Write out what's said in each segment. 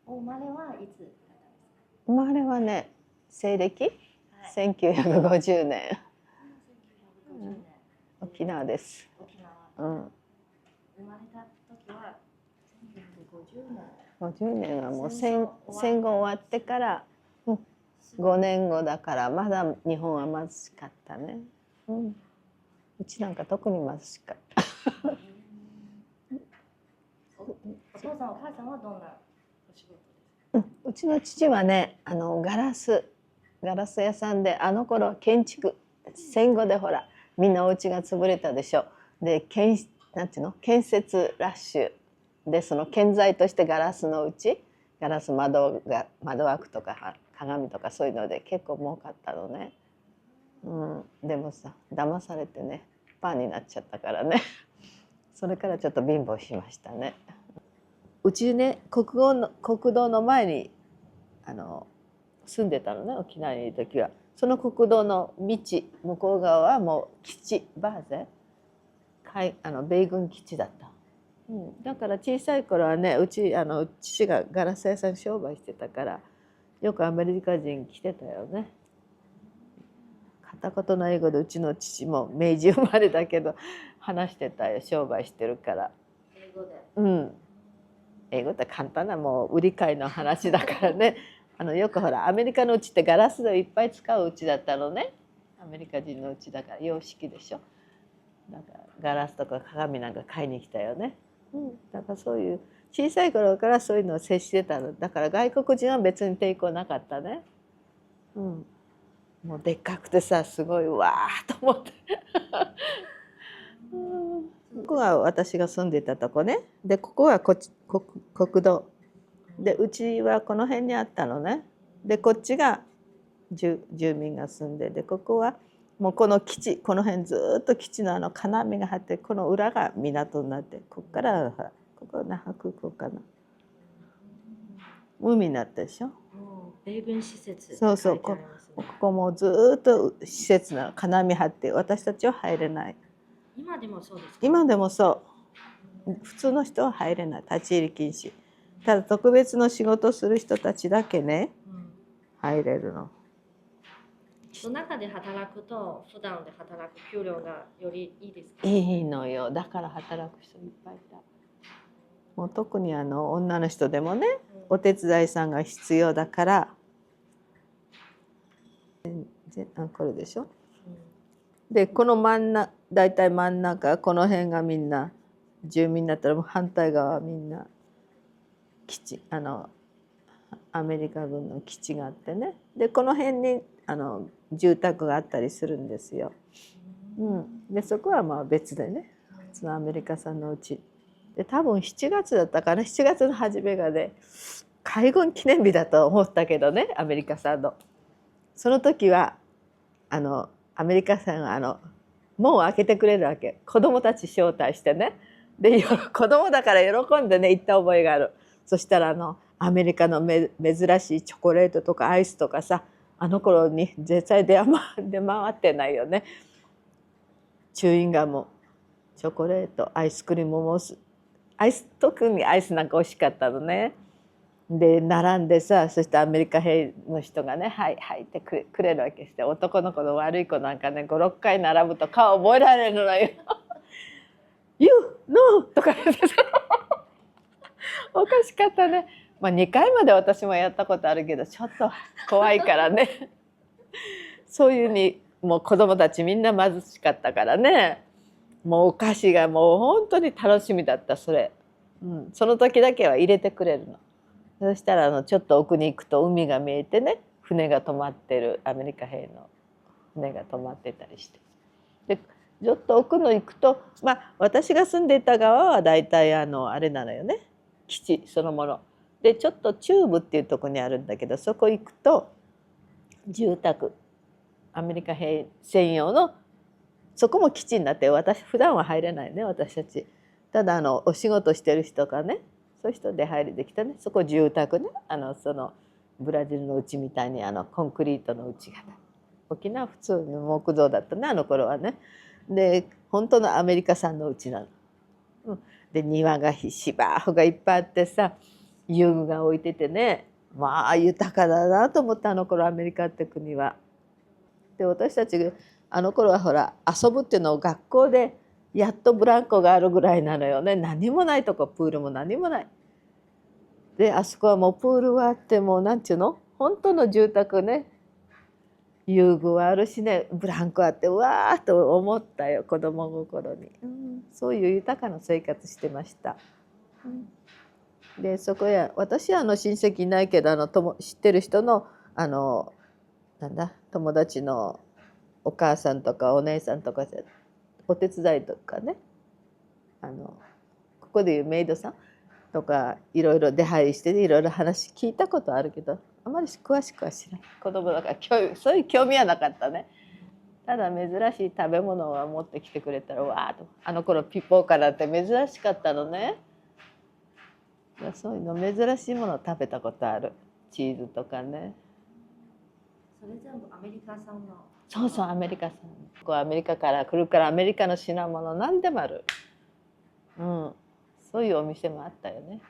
お生まれはいつだったんですか？生まれはね、西暦、はい、1950年。1950年。沖縄です。沖縄。うん。生まれた時は1950年。50年はもう戦後終わってから、5年後だからまだ日本は貧しかったね。うちなんか特に貧しかった。お父さんお母さんはどんなお仕事ですか？うちの父はね、ガラス屋さんで、あの頃建築、戦後でほらみんなお家が潰れたでしょ。でなんていうの、建設ラッシュで、その建材としてガラスのうち、ガラス窓枠とか鏡とかそういうので結構儲かったのね。でもさ、騙されてね、パンになっちゃったからね。それからちょっと貧乏しましたね。うちね、国道の前に住んでたのね、沖縄にいる時は。その国道の道向こう側はもう基地、バーゼ、米軍基地だった。だから小さい頃はね、父がガラス屋さん商売してたから、よくアメリカ人来てたよね。片言の英語で、うちの父も明治生まれだけど話してたよ、商売してるから。英語で。英語って簡単な、もう売り買いの話だからね。よくほらアメリカのうちってガラスをいっぱい使ううちだったのね。アメリカ人のうちだから洋式でしょ。だからガラスとか鏡なんか買いに来たよね。だからそういう小さい頃からそういうのを接してたのだから、外国人は別に抵抗なかったね。もうでっかくてさ、すごいわーと思って。ここが私が住んでたとこね。でここは国道で、うちはこの辺にあったのね。でこっちが住民が住んで、ここはもうこの基地、この辺ずっと基地の金網が張って、この裏が港になって、ここからここ那覇空港かな、海になったでしょ。米軍施設。そうそう、ここもずっと施設の金網張って、私たちは入れない。今でもそうですか？今でもそう。普通の人は入れない、立ち入り禁止。ただ特別の仕事をする人たちだけね、入れるの。その中で働くと普段で働く給料がよりいいですか？いいのよ。だから働く人いっぱいいた。もう特に女の人でもね、お手伝いさんが必要だから。これでしょ。でこの大体真ん中、この辺がみんな住民だったら、もう反対側はみんな基地、アメリカ軍の基地があってね。でこの辺に住宅があったりするんですよ。でそこはまあ別でね、普通のアメリカ産のうちで、多分7月だったかな、7月の初めがね、海軍記念日だと思ったけどね、アメリカ産の。その時はアメリカさんが門を開けてくれるわけ。子供たち招待してね。で子供だから喜んでね行った覚えがある。そしたらアメリカの珍しいチョコレートとかアイスとかさ、あの頃に絶対出回ってないよね。チューインガム、チョコレート、アイスクリームも特にアイスなんか美味しかったのね。で並んでさ、そしてアメリカ兵の人がね「はいはい」ってくれるわけして、男の子の悪い子なんかね56回並ぶと顔覚えられるのよ。You no とか言ってさ、おかしかったね。2回まで私もやったことあるけど、ちょっと怖いからね。そういうにもう子供たちみんな貧しかったからね、もうお菓子がもう本当に楽しみだったそれ。その時だけは入れてくれるの。そしたらちょっと奥に行くと海が見えてね、船が止まってる、アメリカ兵の船が止まってたりして、でちょっと奥の行くと、私が住んでいた側は大体あれなのよね、基地そのもので、ちょっと中部っていうとこにあるんだけど、そこ行くと住宅、アメリカ兵専用の、そこも基地になって、普段は入れないね私たち。ただお仕事してる人がね、そういう人出入りできたね。そこ住宅ね、そのブラジルの家みたいにコンクリートの家が、沖縄普通の木造だったね、あの頃はね。で本当のアメリカ産の家なの。で庭が芝生がいっぱいあってさ、遊具が置いててね、まあ豊かだなと思った、あの頃アメリカって国は。で私たちあの頃はほら遊ぶっていうのを学校でやっとブランコがあるぐらいなのよね。何もないとこ、プールも何もない。であそこはもうプールはあってもなんちゅうの本当の住宅ね、遊具はあるしね、ブランコあってうわーと思ったよ、子供心に、そういう豊かな生活してました。でそこや私は親戚いないけど知ってる人のなんだ友達のお母さんとかお姉さんとかお手伝いとかね、ここでいうメイドさんとかいろいろ出入りしていろいろ話聞いたことあるけど、あまり詳しくは知らない。子供だからそういう興味はなかったね。ただ珍しい食べ物を持ってきてくれたらわーっと、あの頃ピポーからって珍しかったのね。そういうの珍しいものを食べたことある。チーズとかね。それ全部アメリカ産の。そうそう、アメリカ産。こうアメリカから来るからアメリカの品物何でもある。そういうお店もあったよね。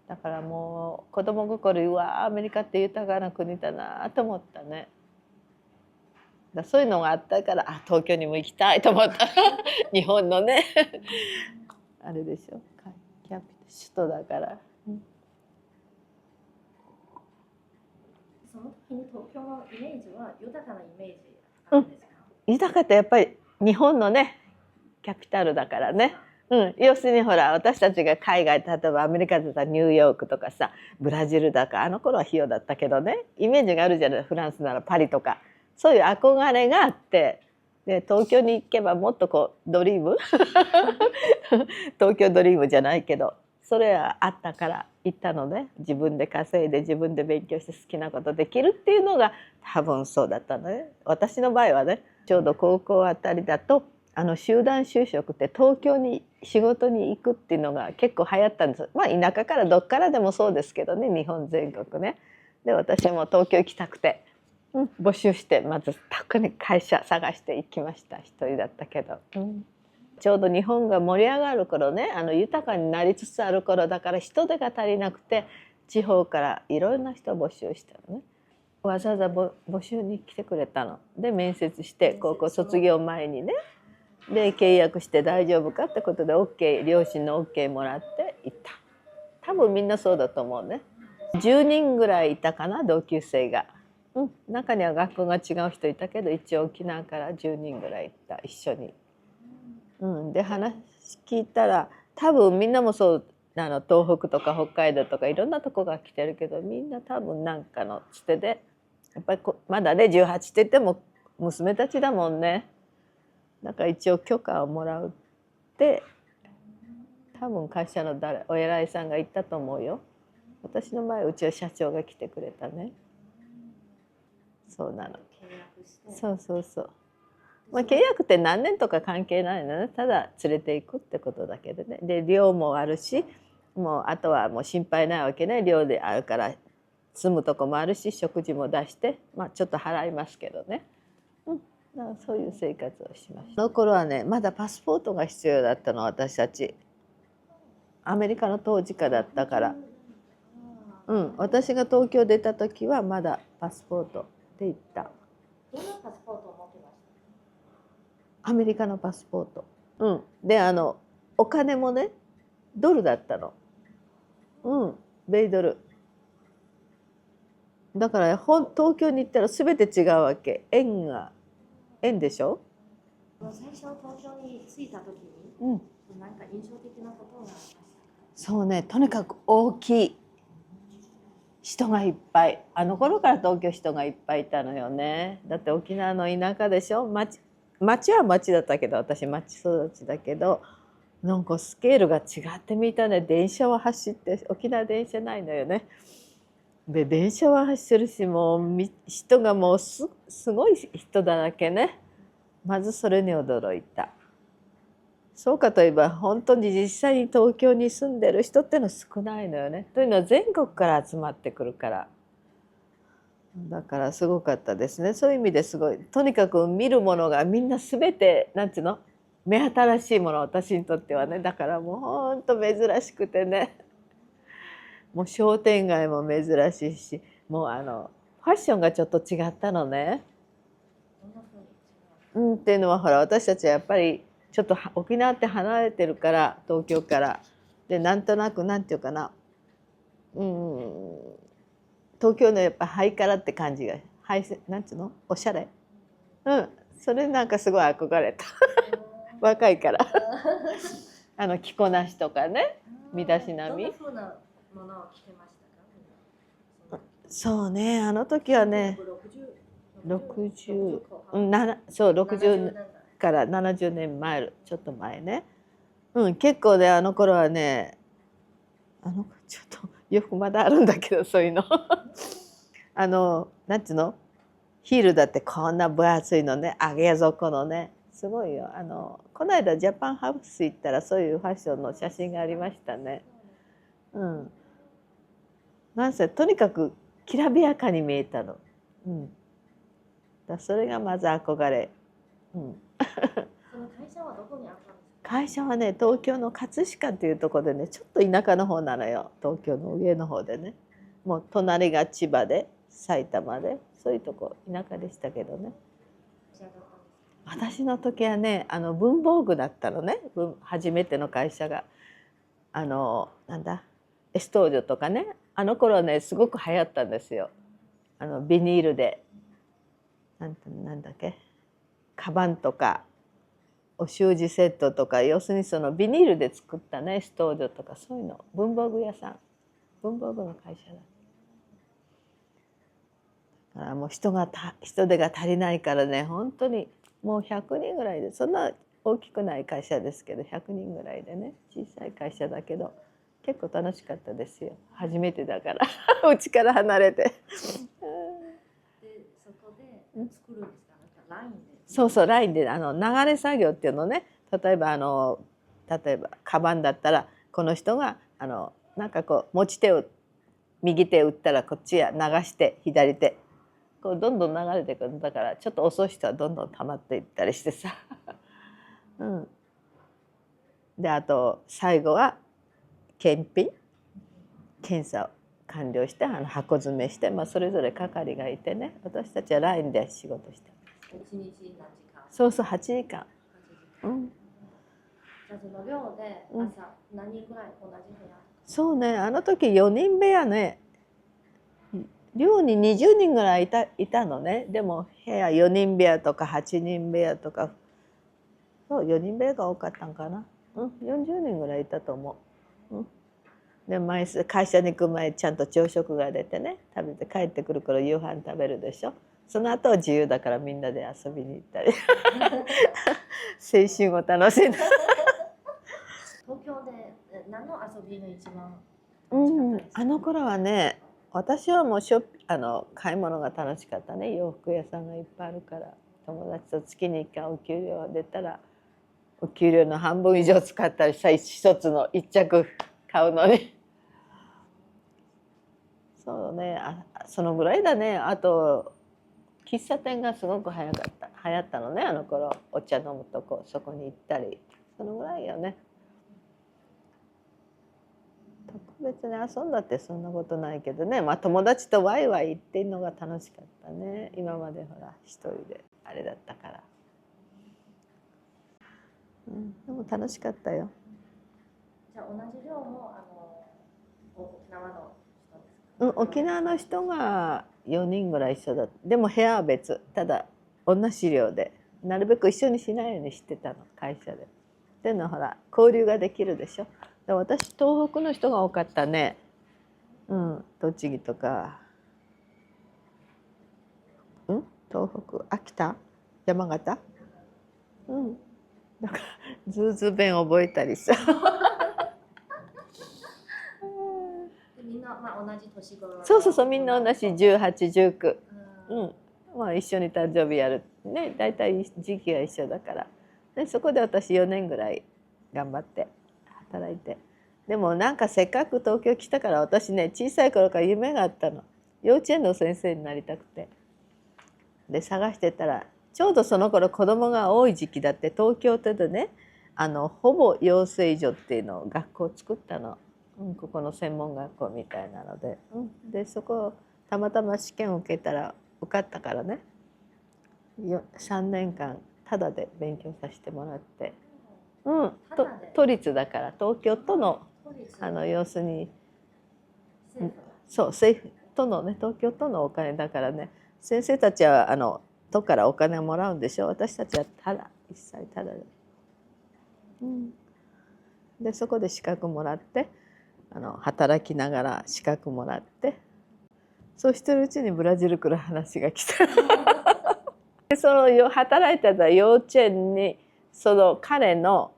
だからもう子供心にうわアメリカって豊かな国だなと思ったね。そういうのがあったから東京にも行きたいと思った日本のねあれでしょ、首都だから。その時に東京のイメージは豊かなイメージあるんですか？豊かってやっぱり日本のねキャピタルだからね。要するにほら私たちが海外、例えばアメリカだったらニューヨークとかさ、ブラジルだか、あの頃は費用だったけどね、イメージがあるじゃない。フランスならパリとか、そういう憧れがあって、で東京に行けばもっとこうドリーム東京ドリームじゃないけどそれはあったから行ったのね。自分で稼いで自分で勉強して好きなことできるっていうのが多分そうだったのね。私の場合はね、ちょうど高校あたりだと集団就職って東京に仕事に行くっていうのが結構流行ったんです。まあ田舎からどっからでもそうですけどね、日本全国ね。で私も東京行きたくて、募集してまず特に会社探して行きました。一人だったけど、ちょうど日本が盛り上がる頃ね、豊かになりつつある頃だから人手が足りなくて地方からいろんな人を募集したのね。わざわざ募集に来てくれたので、面接して高校卒業前にね、で契約して大丈夫かってことで OK、 両親の OK もらって行った。多分みんなそうだと思うね。10人ぐらいいたかな、同級生が。中には学校が違う人いたけど一応沖縄から10人ぐらい行った、一緒に。で話聞いたら多分みんなもそう、東北とか北海道とかいろんなとこが来てるけど、みんな多分なんかのつてでやっぱりまだね18って言っても娘たちだもんね。だから一応許可をもらうって多分会社のお偉いさんが言ったと思うよ。私の前うちは社長が来てくれたね。そうなの。そうそうそう。契約って何年とか関係ないのね。ただ連れていくってことだけでね。で寮もあるし、もうあとはもう心配ないわけね。寮であるから住むとこもあるし、食事も出して、ちょっと払いますけどね。だからそういう生活をしました。その頃はねまだパスポートが必要だったの、私たち。アメリカの当時家だったから。私が東京出た時はまだパスポートで行った。どんなパスポートを持ってました？アメリカのパスポート。でお金もねドルだったの。米ドル。だから東京に行ったら全て違うわけ。円でしょ。最初東京に着いた時に、なんか印象的なことがありましたか？そうね、とにかく大きい。人がいっぱい。あの頃から東京人がいっぱいいたのよね。だって沖縄の田舎でしょ。町は町だったけど、私町育ちだけど、なんかスケールが違ってみたね。電車は走って、沖縄電車ないのよね。で電車は走ってるし、もう人がもうすごい人だらけね。まずそれに驚いた。そうかといえば本当に実際に東京に住んでる人ってのは少ないのよね。というのは全国から集まってくるから。だからすごかったですね。そういう意味ですごい。とにかく見るものがみんな全てなんていうの、目新しいもの、私にとってはね。だからもうほんと珍しくてね。もう商店街も珍しいし、もうファッションがちょっと違ったのね。どんな風に違う？っていうのはほら私たちはやっぱりちょっと沖縄って離れてるから東京からでなんとなくなんていうかな、東京のやっぱハイカラって感じがなんていうのおしゃれ、それなんかすごい憧れた若いから着こなしとかね、身だしなみ。どんな風なものを着てましたか？そうね、あの時はね60、そう60から70年前ちょっと前ね、結構ねあの頃はねちょっと洋服まだあるんだけどそういうのなんていうのヒールだってこんな分厚いのね、上げ底のね、すごいよ。この間ジャパンハウス行ったらそういうファッションの写真がありましたね。なんせとにかくきらびやかに見えたの。それがまず憧れ。その会社はどこにあったんですか？会社はね東京の葛飾っていうところでね、ちょっと田舎の方なのよ。東京の上の方でね、もう隣が千葉で埼玉で、そういうとこ田舎でしたけどね。私の時はね文房具だったのね、初めての会社がなんだエストージョとかね、あの頃はねすごく流行ったんですよ。ビニールでなんだっけ、カバンとかお習字セットとか、要するにそのビニールで作ったねストージョとか、そういうの文房具屋さん、文房具の会社だ。だからもう人手が足りないからね、本当にもう100人ぐらいで、そんな大きくない会社ですけど100人ぐらいでね、小さい会社だけど結構楽しかったですよ。初めてだからうちから離れてでそこで作るんですか？なんかラインで。そうラインで流れ作業っていうのね。例えばカバンだったらこの人がなんかこう持ち手を右手を打ったらこっちへ流して左手こうどんどん流れていくんだから、ちょっと遅い人はどんどん溜まっていったりしてさであと最後は検査を完了して箱詰めして、それぞれ係がいてね、私たちはラインで仕事してます。1日何時間？そう8時間。じゃあその寮で朝何人ぐらい同じ部屋？そうね、あの時4人部屋ね、寮に20人ぐらいいたのね。でも部屋4人部屋とか8人部屋とか、そう4人部屋が多かったんかな。40人ぐらいいたと思う。で会社に行く前ちゃんと朝食が出てね、食べて帰ってくる頃夕飯食べるでしょ。その後は自由だからみんなで遊びに行ったり青春を楽しんだ東京で何の遊びが一番あの頃はね、私はもう買い物が楽しかったね。洋服屋さんがいっぱいあるから、友達と月に1回お給料が出たらお給料の半分以上使ったりさ、一つの1着買うのにそうね、そのぐらいだね。あと喫茶店がすごく流行ったのね、あの頃。お茶飲むとこそこに行ったり、そのぐらいよね。特別に遊んだってそんなことないけどね、友達とワイワイ行ってんのが楽しかったね。今までほら一人であれだったから、でも楽しかったよ。じゃあ同じ寮も沖縄の人ですか？沖縄の人が4人ぐらい一緒だった。でも部屋は別、ただ同じ寮でなるべく一緒にしないようにしてたの、会社で。っていうのはほら交流ができるでしょ。で私東北の人が多かったね。栃木とか東北、秋田、山形、だからズーズー弁覚えたりさみんな同じ年頃。そうみんな同じ18、19。一緒に誕生日やるね、大体時期が一緒だから。でそこで私4年ぐらい頑張って働いて。でもなんかせっかく東京来たから、私ね小さい頃から夢があったの。幼稚園の先生になりたくて。で探してたらちょうどその頃子供が多い時期だって、東京都でねほぼ養成所っていうのを学校を作ったの。ここの専門学校みたいなので、でそこたまたま試験を受けたら受かったからね、3年間タダで勉強させてもらって、都立だから東京都の要するにそう政府都のね、東京都のお金だからね、先生たちは都からお金をもらうんでしょ。私たちはただ一切ただで、でそこで資格もらって、働きながら資格もらって、そうしてるうちにブラジル来る話が来た。でその働いてた幼稚園にその彼の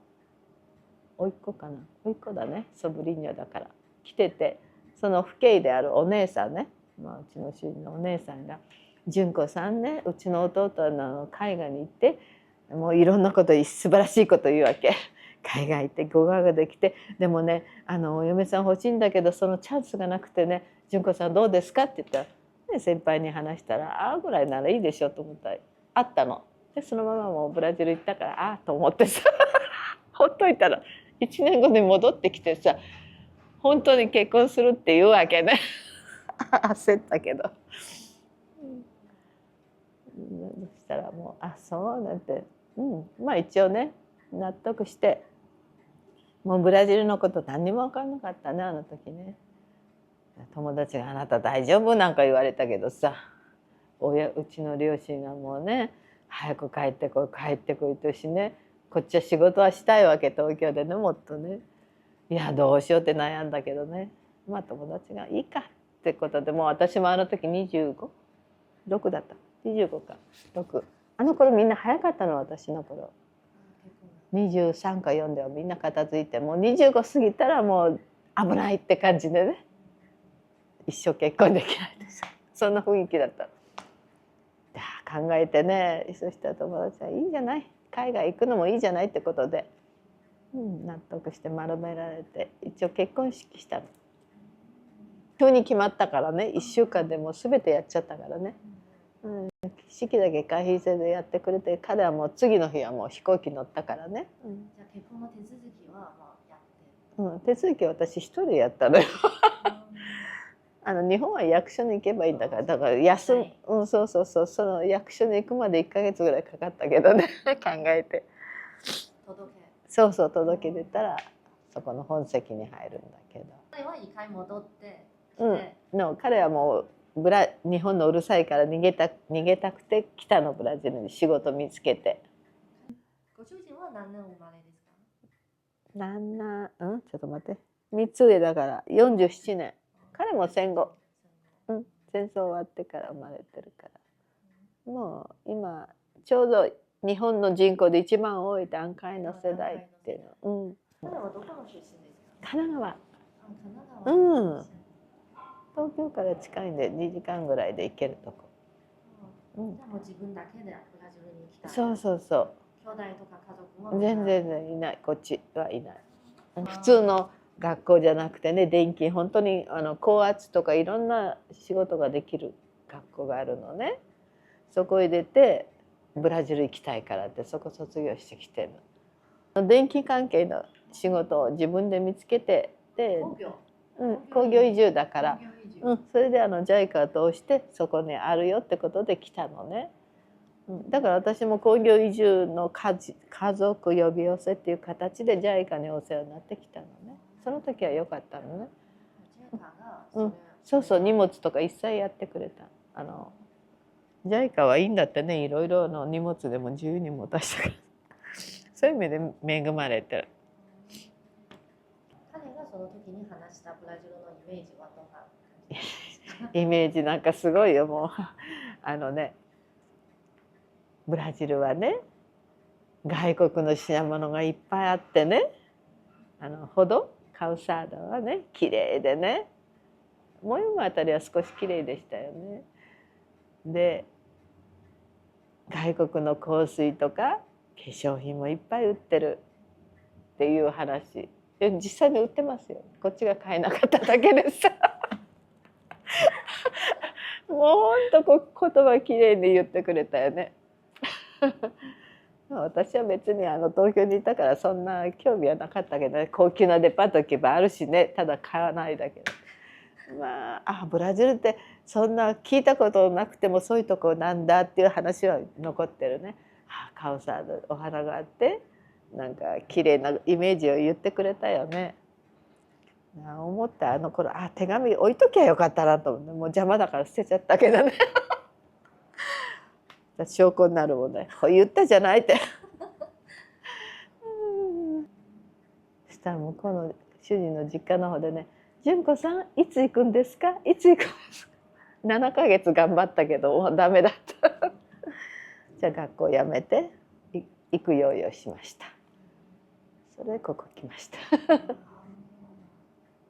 甥っ子かな、甥っ子だね、ソブリーニョだから来てて、その父兄であるお姉さんね、うちの主人のお姉さんが「純子さんね、うちの弟は海外に行ってもういろんなこと素晴らしいこと言うわけ。海外行って語学ができて、でもねお嫁さん欲しいんだけどそのチャンスがなくてね、純子さんどうですか?」って言ったら、ね、先輩に話したら「ああぐらいならいいでしょ」と思ったらあったの。でそのままもうブラジル行ったからああと思ってさほっといたら1年後に戻ってきてさ、本当に結婚するって言うわけね。焦ったけど。そしたらもう「あそう」なんて、まあ一応ね納得して、もうブラジルのこと何にも分かんなかったね、あの時ね。友達が「あなた大丈夫?」なんか言われたけどさ、うちの両親がもうね「早く帰ってこい帰ってこい」としね、こっちは仕事はしたいわけ、東京でね、もっとね。いやどうしようって悩んだけどね、まあ友達がいいかってことで、もう私もあの時25、6だった、25か6、あの頃みんな早かったの、私の頃23か4ではみんな片付いて、もう25過ぎたらもう危ないって感じでね、一生結婚できないです、そんな雰囲気だった。考えてね、そしたら友達は「いいじゃない、海外行くのもいいじゃない」ってことで、納得して丸められて、一応結婚式したの。急に決まったからね、1週間でもう全てやっちゃったからね、式だけ会費制でやってくれて、彼はもう次の日はもう飛行機乗ったからね。じゃあ結婚の手続きはまあやって、手続きは私一人でやったのよ。日本は役所に行けばいいんだから、だからそうそうそう、その役所に行くまで1ヶ月ぐらいかかったけどね考えて、そうそう届け出たらそこの本籍に入るんだけど、彼は一回戻って彼はもう日本のうるさいから逃げたくて来たの、ブラジルに仕事見つけて。ご主人は何年生まれですか？ちょっと待って、3つ上だから47年。彼も戦後、戦争終わってから生まれてるから、もう今ちょうど日本の人口で一番多い団塊の世代っていうの。彼はどこの出身ですか？神奈川。東京から近いんで2時間ぐらいで行けるとこ。じゃあもう自分だけでブラジルに来た。そうそうそう。兄弟とか家族も全然いない、こっちはいない。普通の学校じゃなくてね、電気、本当に高圧とかいろんな仕事ができる学校があるのね。そこへ出てブラジル行きたいからってそこ卒業してきてるの。電気関係の仕事を自分で見つけて、で工業移住だから、それでJICA を通してそこにあるよってことで来たのね。だから私も工業移住の家族呼び寄せっていう形で JICA にお世話になってきたのね。その時は良かったのね。そうそう、荷物とか一切やってくれた。JICA はいいんだってね、いろいろの荷物でも自由に持たせてくれる。そういう意味で恵まれてる。彼がその時に話したブラジルのイメージはどんな感じですか？イメージなんかすごいよ、もうブラジルはね、外国の品物がいっぱいあってね、カウサードはね綺麗でね、モヨモあたりは少し綺麗でしたよね。で外国の香水とか化粧品もいっぱい売ってるっていう話。実際に売ってますよ。こっちが買えなかっただけでさもうほんと言葉きれいに言ってくれたよね私は別に東京にいたからそんな興味はなかったけどね、高級なデパート行けばあるしね、ただ買わないだけで。まあブラジルってそんな聞いたことなくてもそういうとこなんだっていう話は残ってるね。カオサードお花があってなんか綺麗なイメージを言ってくれたよね。思った頃手紙置いときゃよかったなと思って、もう邪魔だから捨てちゃったけどね。証拠になるもんね。言ったじゃないって。そしたら向こうの主人の実家の方でね「純子さんいつ行くんですかいつ行くんですか」7ヶ月頑張ったけどもうダメだった。じゃあ学校辞めて行く用意をしました。それでここ来ました。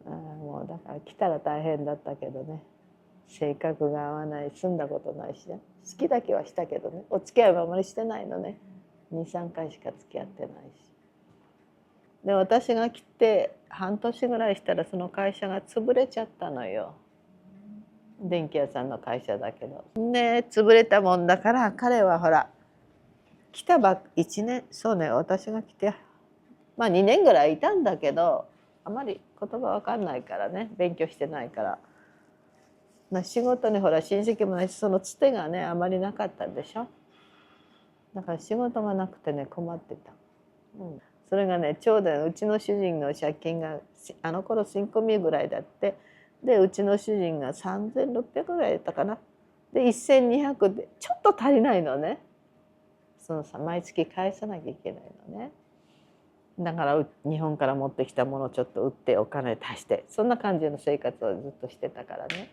もうだから来たら大変だったけどね、性格が合わない、住んだことないしね、好きだけはしたけどね、お付き合いはあまりしてないのね。23回しか付き合ってないし。で私が来て半年ぐらいしたらその会社が潰れちゃったのよ。電気屋さんの会社だけど。で潰れたもんだから彼はほら来た1年そうね、私が来てまあ2年ぐらいいたんだけど、あまり言葉わかんないからね、勉強してないから。仕事にほら親戚もないしそのつてがねあまりなかったでしょ。だから仕事がなくてね困ってた。それがねちょうどうちの主人の借金があの頃新込みぐらいだって、でうちの主人が3600ぐらいだったかな。で1200でちょっと足りないのね。そのさ毎月返さなきゃいけないのね。だから日本から持ってきたものをちょっと売ってお金足して、そんな感じの生活をずっとしてたからね。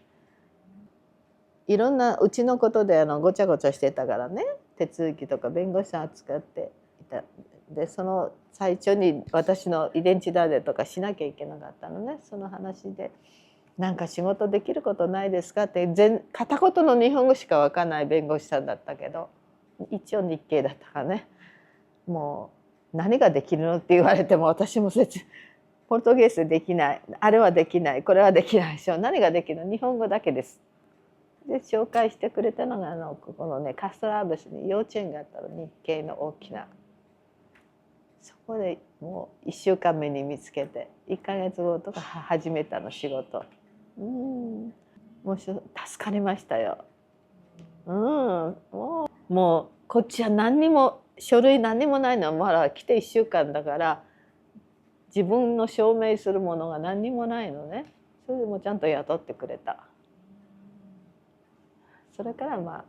いろんなうちのことでごちゃごちゃしてたからね、手続きとか弁護士さん扱っていた。でその最初に私の遺伝子ダーデとかしなきゃいけなかったのね。その話で「なんか仕事できることないですか?」って片言の日本語しか分かんない弁護士さんだったけど、一応日系だったからね、もう何ができるのって言われても私もポルトゲースでできない、あれはできない、これはできないでしょ、何ができるの、日本語だけです。で紹介してくれたのがここのねカストラアブスに幼稚園があったの、日系の大きな。そこでもう1週間目に見つけて1ヶ月後とか始めたの仕事。もう助かりましたよ。もうこっちは何にも書類何にもないのはまだ来て1週間だから自分の証明するものが何にもないのね。それでもちゃんと雇ってくれた。それからま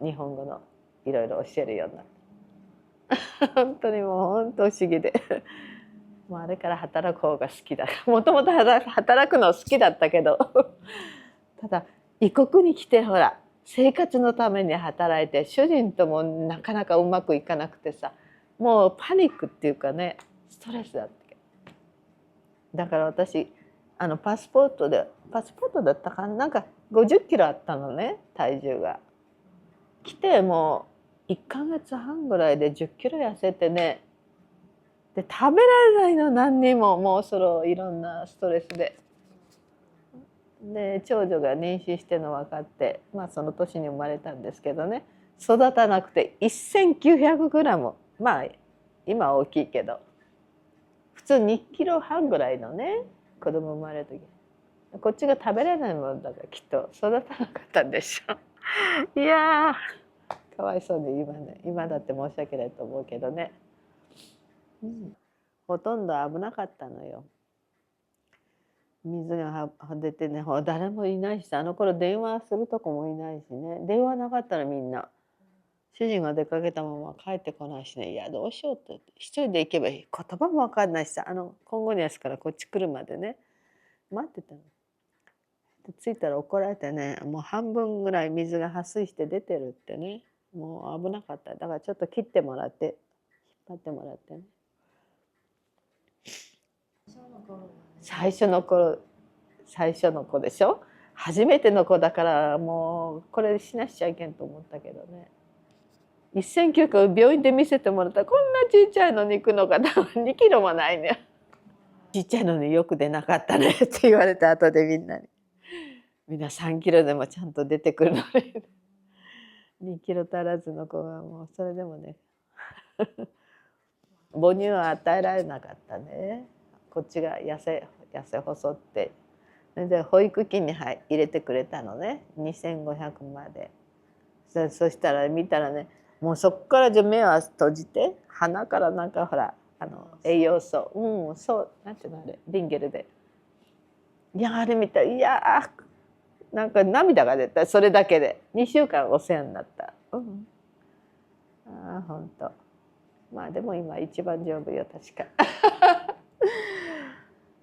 あ日本語のいろいろ教えるようになった。本当にもう本当不思議で。もうあれから働く方が好きだ。もともと働くの好きだったけどただ異国に来てほら生活のために働いて主人ともなかなかうまくいかなくてさ、もうパニックっていうかねストレスだった。だから私パスポートだったかな、なんか50キロあったのね体重が。来てもう1ヶ月半ぐらいで10キロ痩せてね、で食べられないの何にも、もういろんなストレスで。で長女が妊娠しての分かって、まあその年に生まれたんですけどね、育たなくて1900グラム、まあ今大きいけど普通2キロ半ぐらいのね子供生まれる時、こっちが食べれないものだからきっと育たなかったんでしょいやーかわいそうに今だって申し訳ないと思うけどね、ほとんど危なかったのよ。水が出てね、誰もいないし、あの頃電話するとこもいないしね、電話なかったらみんな主人が出かけたまま帰ってこないしね、いやどうしようって一人で行けばいい、言葉も分かんないしさ、コンゴニアスからこっち来るまでね待ってたの。着いたら怒られてね、もう半分ぐらい水が破水して出てるってね、もう危なかった。だからちょっと切ってもらって引っ張ってもらってね。最初の子でしょ、初めての子だからもうこれ死なしちゃいけんと思ったけどね、1900病院で見せてもらったらこんなちっちゃいのに行くのか、多分2キロもないね。ちっちゃいのによく出なかったねって言われた後でみんな3キロでもちゃんと出てくるのに2キロ足らずの子がもうそれでもね母乳は与えられなかったね。こっちが痩せ細って、で保育器に入れてくれたのね、2500まで。そしたら見たらね、もうそっから目を閉じて、鼻からなんかほら栄養素、そうなんていうのあれ、リンゲルで、いやあれ見たら、いやなんか涙が出た、それだけで。2週間お世話になった。ああ本当。まあでも今一番丈夫よ、確か。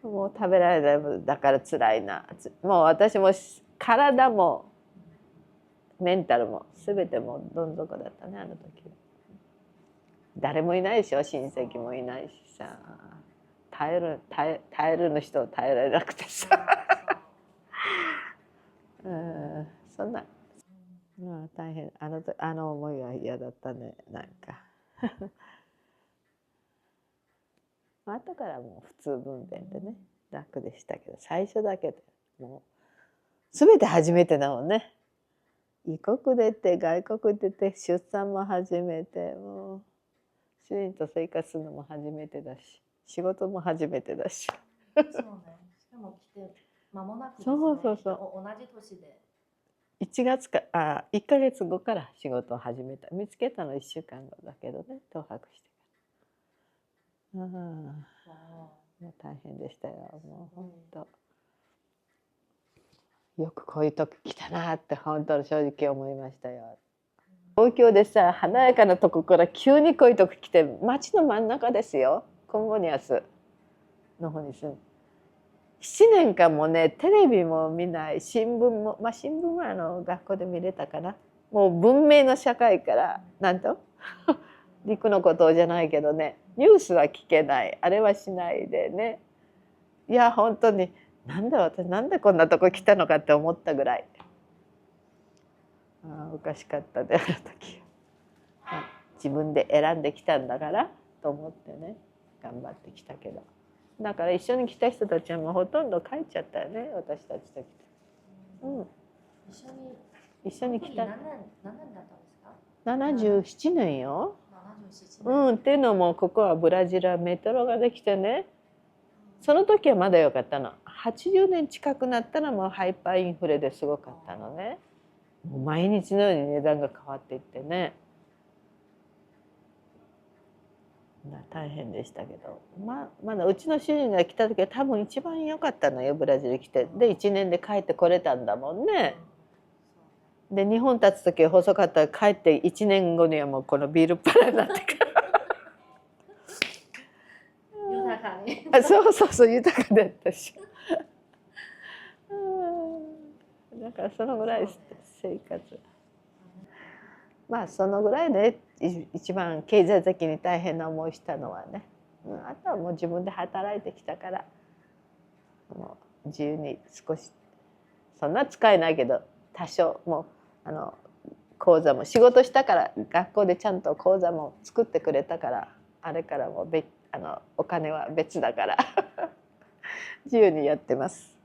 もう食べられない、だから辛いな。もう私も体もメンタルも全てもうどん底だったね、あの時。誰もいないでしょ、親戚もいないしさ、耐えるの人を耐えられなくてさ。そんな、まあ大変、あの思いは嫌だったね、なんか。後からもう普通分娩でね、楽でしたけど、最初だけでもう全て初めてだもんね。異国出て外国出て出産も初めて、もう主人と生活するのも初めてだし、仕事も初めてだし。そうね。しかも来て間もなくですね。そう同じ年で。1月か1ヶ月後から仕事を始めた。見つけたの1週間後だけどね、到泊してから。もう大変でしたよ、もう本当。よくこういう時来たなって本当に正直思いましたよ。東京でさ、華やかなとこから急にこういう時来て、街の真ん中ですよ、コンゴニアスの方に住む。7年間もね、テレビも見ない、新聞も、まあ新聞は学校で見れたかな。もう文明の社会からなんと陸のことじゃないけどね、ニュースは聞けない、あれはしないでね。いや本当に私なんでこんなとこ来たのかって思ったぐらい。おかしかったで、あの時。自分で選んできたんだからと思ってね、頑張ってきたけど。だから一緒に来た人たちはもうほとんど帰っちゃったよね、私たちと来て。一緒に来た。何年だったんですか？77年よ。77年。っていうのも、ここはブラジルはメトロができてね、その時はまだよかったの。80年近くなったらもうハイパーインフレですごかったのね。もう毎日のように値段が変わっていってね、大変でしたけど、まだうちの主人が来た時は多分一番良かったのよ、ブラジル来て。で1年で帰ってこれたんだもんね。で日本立つ時は細かったら帰って1年後にはもうこのビールパラになってから豊かに。そう豊かだったしだからそのぐらい生活、まあそのぐらいで一番経済的に大変な思いしたのはね、あとはもう自分で働いてきたから、もう自由に少し、そんな使えないけど多少もう講座も仕事したから、学校でちゃんと講座も作ってくれたから、あれからもお金は別だから自由にやってます。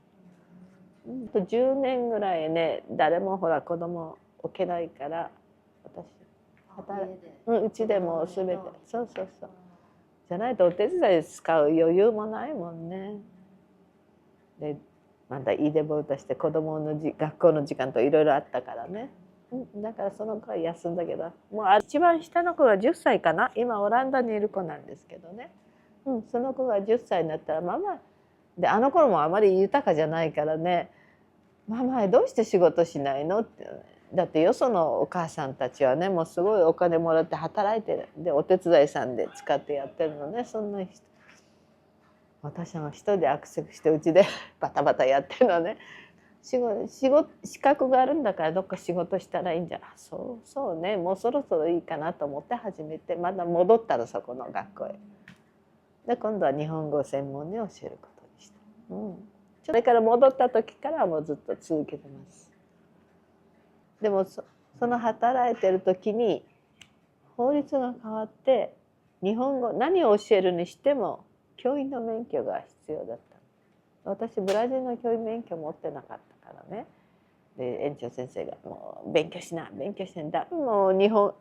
10年ぐらいね、誰もほら子供置けないから、私うちでも全て、そうじゃないとお手伝い使う余裕もないもんね。でまたイデボータして子供の学校の時間といろいろあったからね。だからその子は休んだけど、もう一番下の子が10歳かな、今オランダにいる子なんですけどね、その子が10歳になったらママで、あの頃もあまり豊かじゃないからね、ママどうして仕事しないのって、だってよそのお母さんたちはね、もうすごいお金もらって働いてる、でお手伝いさんで使ってやってるのね、そんな人。私は一人でアクセスしてうちでバタバタやってるのね。資格があるんだからどっか仕事したらいいんじゃない。そうね、もうそろそろいいかなと思って始めて、まだ戻ったの、そこの学校へ。で今度は日本語を専門に教えることにした。それから戻った時からもうずっと続けてます。でもその働いてる時に法律が変わって、日本語何を教えるにしても教員の免許が必要だった。私ブラジルの教員免許持ってなかったからね、で園長先生が「もう勉強しな勉強しないだもう日本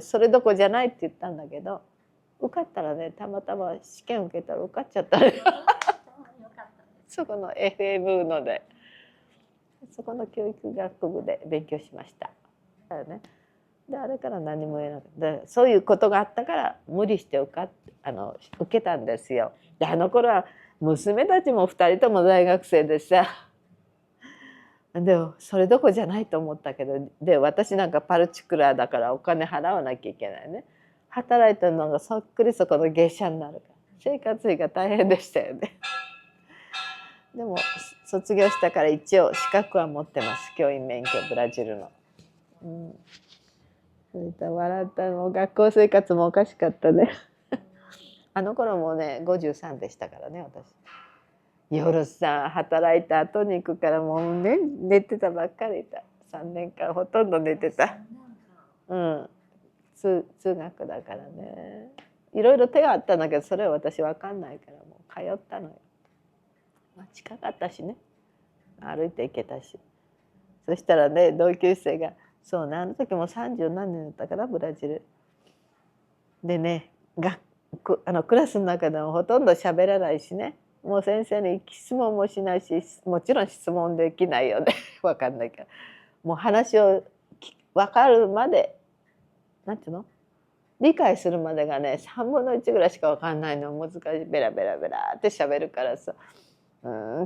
それどころじゃない」って言ったんだけど、受かったらね、たまたま試験受けたら受かっちゃったね。よかったです。そこの FAV ので、そこの教育学部で勉強しました。だよね。であれから何も言えなくて、そういうことがあったから無理して受けたんですよ。であの頃は娘たちも2人とも大学生でさ、でもそれどころじゃないと思ったけど、で私なんかパルチクラーだからお金払わなきゃいけないね。働いてるのがそっくりそこの芸者になるから生活費が大変でしたよね。でも卒業したから一応資格は持ってます、教員免許、ブラジルの。それと笑ったの、学校生活もおかしかったね。あの頃もね53でしたからね私。夜さ働いた後に行くからもうね寝てたばっかりだ。3年間ほとんど寝てた。通学だからね。いろいろ手があったんだけどそれは私分かんないからもう通ったのよ。近かったしね、歩いて行けたし。そしたらね同級生がそうね、あの時も30何年だったからブラジルでね、クラスの中でもほとんど喋らないしね、もう先生に質問もしないし、もちろん質問できないよね。分かんないからもう話を分かるまで、なんていうの、理解するまでがね3分の1ぐらいしか分かんないの。難しい、ベラベラベラって喋るからさ、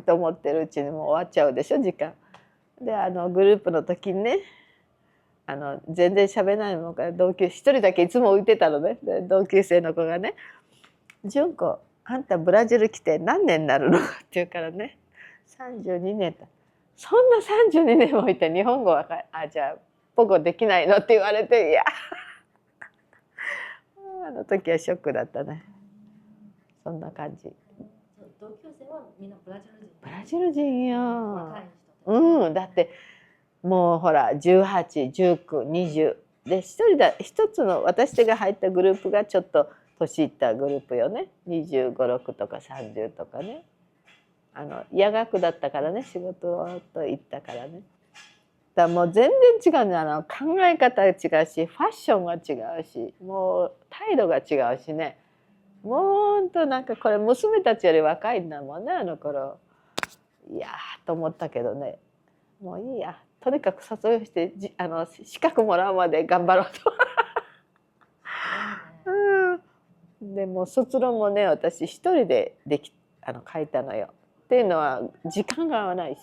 と思ってるうちにもう終わっちゃうでしょ時間で。グループの時にね全然喋らないのから一人だけいつも浮いてたのね。で同級生の子がね「純子あんたブラジル来て何年になるの?」って言うからね32年だ。そんな32年もいて日本語はじゃあポコできないのって言われて、いやあの時はショックだったね。そんな感じ。同級生はみんなブラジル人。ブラジル人よ。若い人たち。だってもうほら18、19、20で一つの私が入ったグループがちょっと年いったグループよね。25、6とか30とかね。夜学だったからね、仕事と行ったからね。だからもう全然違うね。考え方が違うし、ファッションが違うし、もう態度が違うしね。もうほんとなんかこれ娘たちより若いんだもんねあの頃。いやーと思ったけどね、もういいや、とにかく卒業して資格もらうまで頑張ろうと。でも卒論もね私一人で書いたのよ。っていうのは時間が合わないし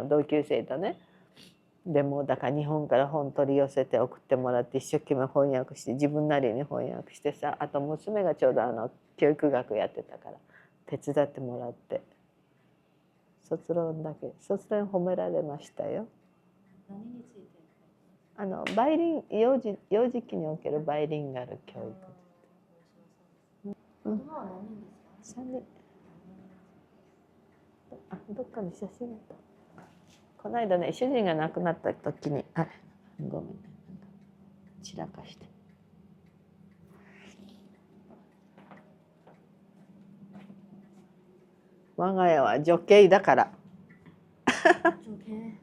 同級生とね。でもだから日本から本取り寄せて送ってもらって一生懸命翻訳して自分なりに翻訳してさ、あと娘がちょうど教育学やってたから手伝ってもらって卒論褒められましたよ。何について？バイリン幼児期におけるバイリンガル教育。子供は何人ですか？3人。どっかに写真あった。この間ね主人が亡くなった時にごめんね、散らかして。我が家は女系だから。女系。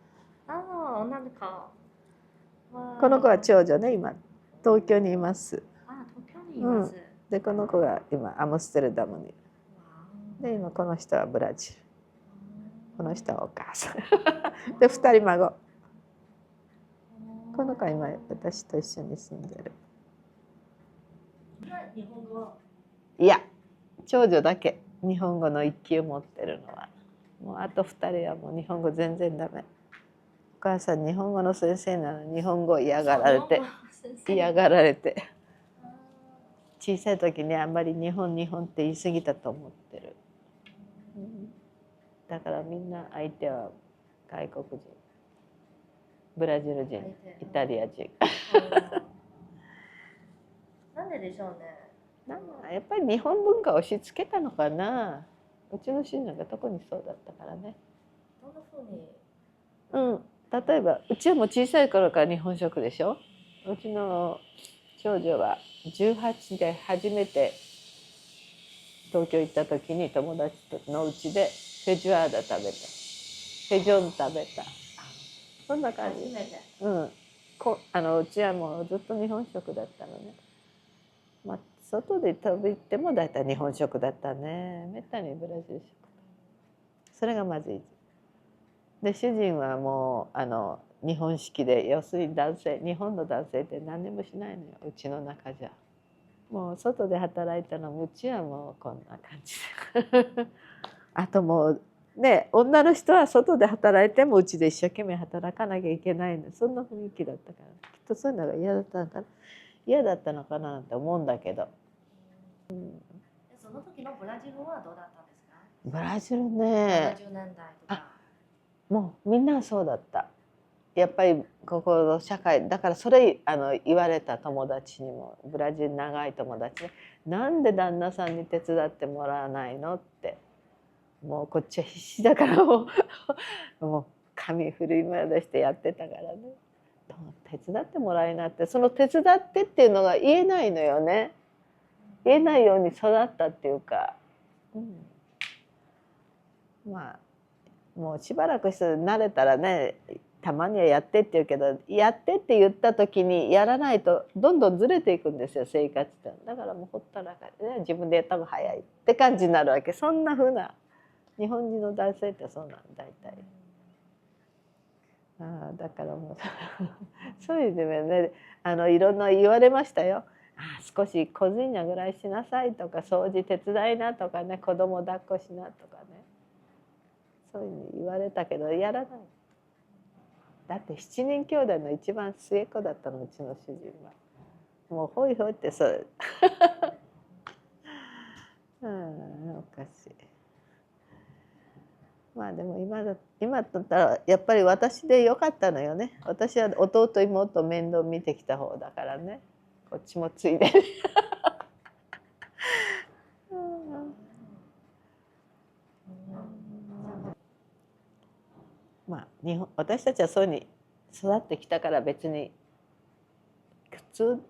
女の子。この子は長女ね、今東京にいます。東京にいます。でこの子が今アムステルダムに。で今この人はブラジル。この人はお母さん。で2人孫。この子は今私と一緒に住んでる。日本語？いや長女だけ日本語の1級持ってるのは。もうあと2人はもう日本語全然ダメ。お母さん日本語の先生なのに日本語嫌がられて小さい時にあんまり日本って言い過ぎたと思ってる。だからみんな相手は外国人、ブラジル人、イタリア人。なんででしょうね。やっぱり日本文化を押し付けたのかな。うちの主人が特にそうだったからね。どんな風に？例えばうちはもう小さい頃から日本食でしょ。うちの長女は18で初めて東京行った時に友達のうちでフェジュアーダ食べた、フェジョン食べた。そんな感じ。初めて。うちはもうずっと日本食だったのね。まあ、外で食べても大体日本食だったね。めったにブラジル食。それがまずい。で主人はもう日本式で、要するに日本の男性って何にもしないのよ、うちの中じゃ。もう外で働いたのもうちはもうこんな感じであともうね、女の人は外で働いてもうちで一生懸命働かなきゃいけないの、そんな雰囲気だったから、きっとそういうのが嫌だったのかなって思うんだけど。その時のブラジルはどうだったんですか？ブラジルね、70年代とか。もうみんなそうだった。やっぱりここの社会だから、それ言われた友達にも、ブラジル長い友達に「なんで旦那さんに手伝ってもらわないの?」って。もうこっちは必死だからもう髪振り回してやってたからね。手伝ってもらえなって、その手伝ってっていうのが言えないのよね。言えないように育ったっていうか、まあもうしばらくして慣れたらね、たまにはやってって言うけど、やってって言った時にやらないとどんどんずれていくんですよ、生活って。だからもうほったらかで、ね、自分でやった方が早いって感じになるわけ。そんな風な日本人の男性ってそうなんだ、大体。だからもうそういう意味でね、いろんな言われましたよ。少し小銭ぐらいしなさいとか、掃除手伝いなとかね、子供抱っこしなとかね、そういうふうに言われたけどやらない。だって7人兄弟の一番末っ子だったの、うちの主人は。もうほいほいってそうおかしい。まあでも今とったらやっぱり私でよかったのよね。私は弟妹面倒見てきた方だからね、こっちもついでにまあ私たちはそういうふうに育ってきたから、別に苦痛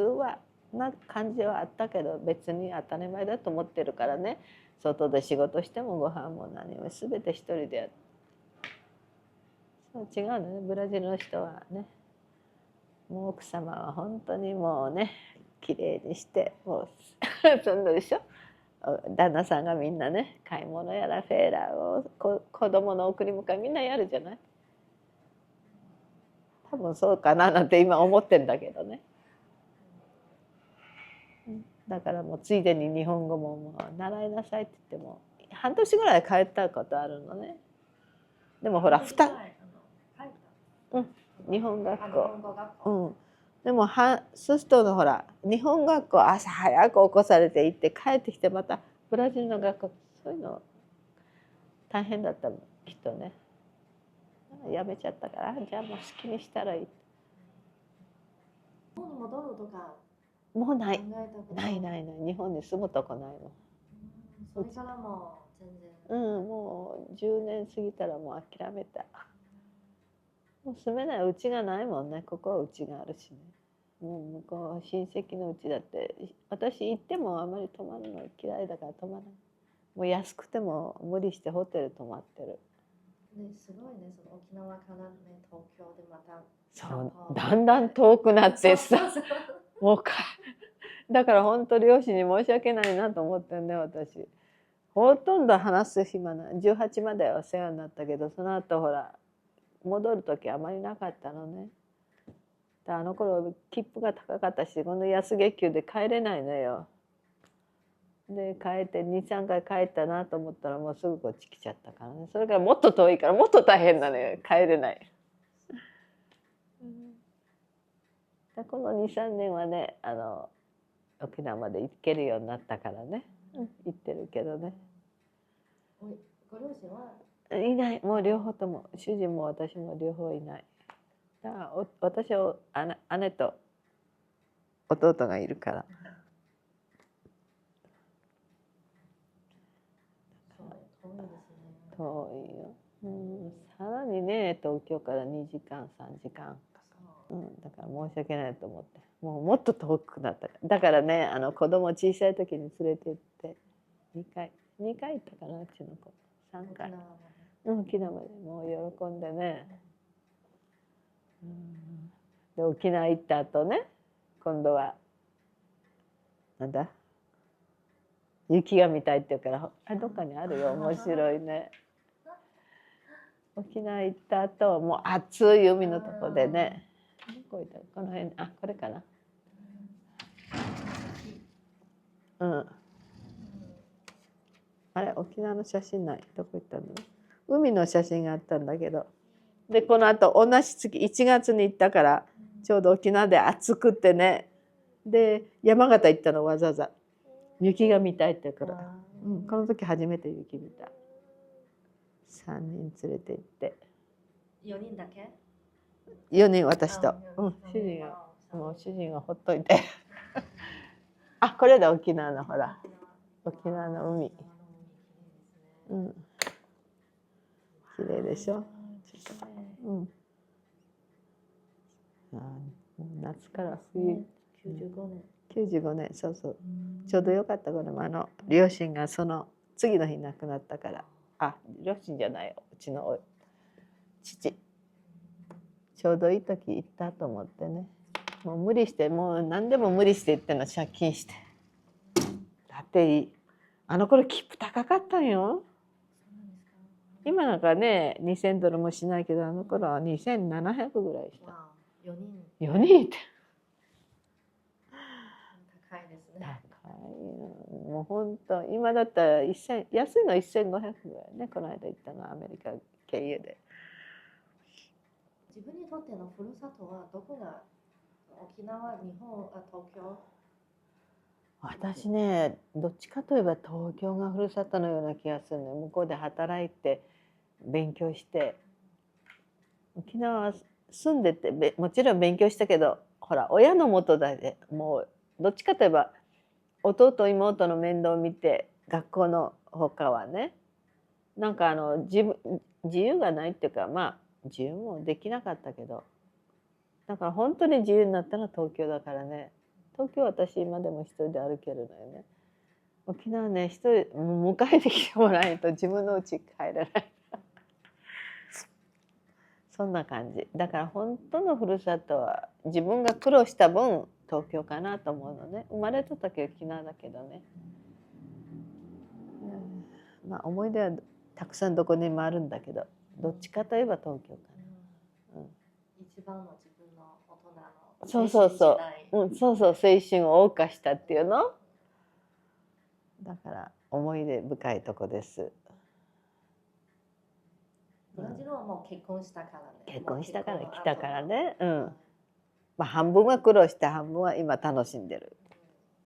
はな感じはあったけど、別に当たり前だと思ってるからね。外で仕事してもご飯も何も全て一人でやる。そう違うのね、ブラジルの人はね。もう奥様は本当にもうね、きれいにしてもうそんなでしょ。旦那さんがみんなね、買い物やらフェーラーを子供の送り迎えみんなやるじゃない。多分そうかななんて今思ってんだけどね。だからもうついでに日本語ももう習いなさいって言っても半年ぐらい帰ったことあるのね。でもほら日本学校。でもそうするとほら日本学校朝早く起こされて行って帰ってきてまたブラジルの学校、そういうの大変だったのきっとね。やめちゃったから、じゃあもう好きにしたらいい。日本に戻るとかもうない日本に住むとこないの。それからも全然。もう10年過ぎたらもう諦めた。もう住めない、うちがないもんね。ここはうちがあるしね。もう向こう親戚のうちだって、私行ってもあまり泊まるの嫌いだから泊まらない。もう安くても無理してホテル泊まってる。ね、すごいね、その沖縄からね、東京でまた。そうだんだん遠くなってさ、もうだから本当両親に申し訳ないなと思ってんね、私。ほとんど話す暇ない。18まではお世話になったけど、その後ほら戻る時あまりなかったのね。あの頃切符が高かったし、この安月給で帰れないのよ。で帰って23回帰ったなと思ったらもうすぐこっち来ちゃったからね。それからもっと遠いからもっと大変なのよ、帰れない。この23年はね、沖縄まで行けるようになったからね、行ってるけどね。ご両親はいない、もう両方とも、主人も私も両方いない。だから私は姉と弟がいるから。遠いよ。さらにね、東京から2時間3時間。だから申し訳ないと思って、もうもっと遠くなったから。だからね、子供小さい時に連れて行って2回行ったかな、うちの子。3回沖縄までもう喜んでね。で沖縄行った後ね、今度はなんだ雪が見たいって言うから、どっかにあるよ、面白いね。沖縄行った後もう暑い海のとこでね、どこ行ったこの辺、あ、これかな。うん。あれ、沖縄の写真ない。どこ行ったの？海の写真があったんだけど。で、この後同じ月1月に行ったから、ちょうど沖縄で暑くてね。で、山形行ったの、わざわざ。雪が見たいって言うから。うん、この時初めて雪見た。3人連れて行って。4人だけ4人私と。うん、主人がほっといて。あ、これだ、沖縄のほら。沖縄の海。うん。綺麗でしょ。うん。夏から冬。95年。95年、そうそう。ちょうどよかった頃も両親がその次の日亡くなったから。あ、両親じゃないよ。うちの父。ちょうどいい時行ったと思ってね。もう無理して、もう何でも無理して行っての借金して。だってあの頃切符高かったんよ。今なんかね$2000もしないけど、あの頃は2700ぐらいした。4人って高いですね。高いよ。もう本当今だったら安いの1500ぐらいね。この間行ったのアメリカ経由で。自分にとってのふるさとはどこが？沖縄、日本、東京？私ね、どっちかといえば東京がふるさとのような気がするのよ。向こうで働いて勉強して、沖縄は住んでてもちろん勉強したけど、ほら親の元でもうどっちかといえば弟妹の面倒を見て、学校のほかはね、なんか自由がないっていうか、まあ自由もできなかったけど、だから本当に自由になったのは東京だからね。東京は私今でも一人で歩けるのよね。沖縄ね、一人迎えに来てもらえないと自分の家帰れないそんな感じだから、本当のふるさとは自分が苦労した分東京かなと思うのね。生まれた時は沖縄だけどね、まあ思い出はたくさんどこにもあるんだけど、どっちかといえば東京かな。一番の自分の大人のそうそうそう、そうそう、青春を謳歌したっていうのだから思い出深いとこです。ブラジルはもう結婚したからね。結婚したから来たからね。まあ半分は苦労して半分は今楽しんでる。